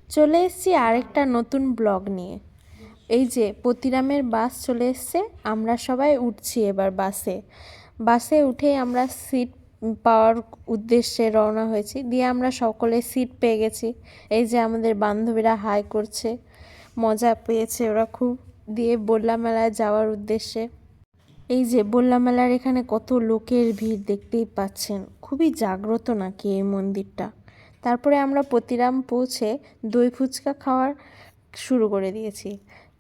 চলে এসেছি আরেকটা নতুন ব্লগ নিয়ে। এই যে পতিরামের বাস চলে এসছে, আমরা সবাই উঠছি এবার বাসে উঠে আমরা সিট পাওয়ার উদ্দেশ্যে রওনা হয়েছি। দিয়ে আমরা সকলে সিট পেয়ে গেছি। এই যে আমাদের বান্ধবীরা হাই করছে, মজা পেয়েছে ওরা খুব। দিয়ে বল্লা মেলায় যাওয়ার উদ্দেশ্যে। এই যে বল্লা মেলার এখানে কত লোকের ভিড় দেখতেই পাচ্ছেন, খুবই জাগ্রত নাকি এই মন্দিরটা। তারপরে আমরা পতিরাম পৌঁছে দই ফুচকা খাওয়ার শুরু করে দিয়েছি।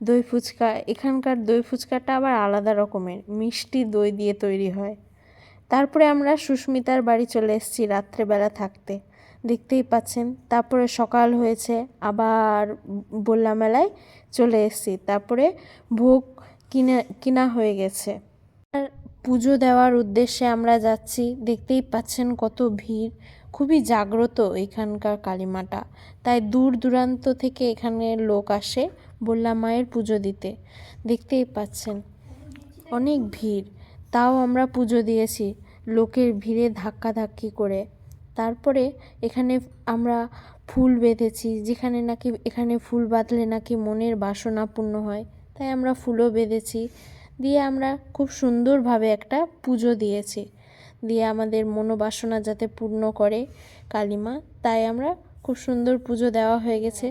দই ফুচকা, এখানকার দই ফুচকাটা আবার আলাদা রকমের, মিষ্টি দই দিয়ে তৈরি হয়। তারপরে আমরা সুস্মিতার বাড়ি চলে এসেছি রাত্রেবেলা থাকতে, দেখতেই পাচ্ছেন। তারপরে সকাল হয়েছে, আবার বল্লা মেলায় চলে এসেছি। তারপরে ভোগ কিনা হয়ে গেছে। পুজো দেওয়ার উদ্দেশ্যে আমরা যাচ্ছি, দেখতেই পাচ্ছেন কত ভিড়, খুবই জাগ্রত এখানকার কালীমাটা। তাই দূর দূরান্ত থেকে এখানে লোক আসে বল্লা মায়ের পুজো দিতে। দেখতেই পাচ্ছেন অনেক ভিড়, তাও আমরা পুজো দিয়েছি লোকের ভিড়ে ধাক্কাধাক্কি করে। তারপরে এখানে আমরা ফুল বেঁধেছি, যেখানে নাকি এখানে ফুল বাঁধলে নাকি মনের বাসনা পূর্ণ হয়, তাই আমরা ফুলও বেঁধেছি। দিয়ে আমরা খুব সুন্দরভাবে একটা পুজো দিয়েছি। দিয়ে আমাদের মনোবাসনা যাতে পূর্ণ করে কালীমা, তাই আমরা খুব সুন্দর পুজো দেওয়া হয়ে গেছে।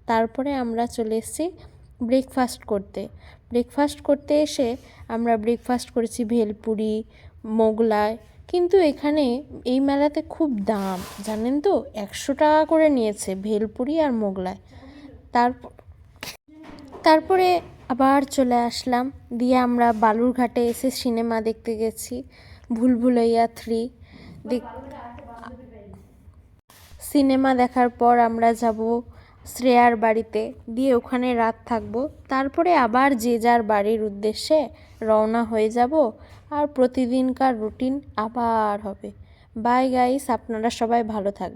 তারপরে আমরা চলে এসেছি ব্রেকফাস্ট করতে এসে আমরা ব্রেকফাস্ট করেছি ভেলপুরি, মোগলাই। কিন্তু এখানে এই মেলাতে খুব দাম জানেন তো, 100 টাকা করে নিয়েছে ভেলপুরি আর মোগলাই। তারপরে আবার চলে আসলাম। দিয়ে আমরা বালুরঘাটে এসে সিনেমা দেখতে গেছি, ভুলভুলাইয়া 3। সিনেমা দেখার পর আমরা যাব শ্রেয়ার বাড়িতে, দিয়ে ওখানে রাত থাকবো। তারপরে আবার যে যার বাড়ির উদ্দেশ্যে রওনা হয়ে যাব, আর প্রতিদিনকার রুটিন আবার হবে। বাই গাইস, আপনারা সবাই ভালো থাকবেন।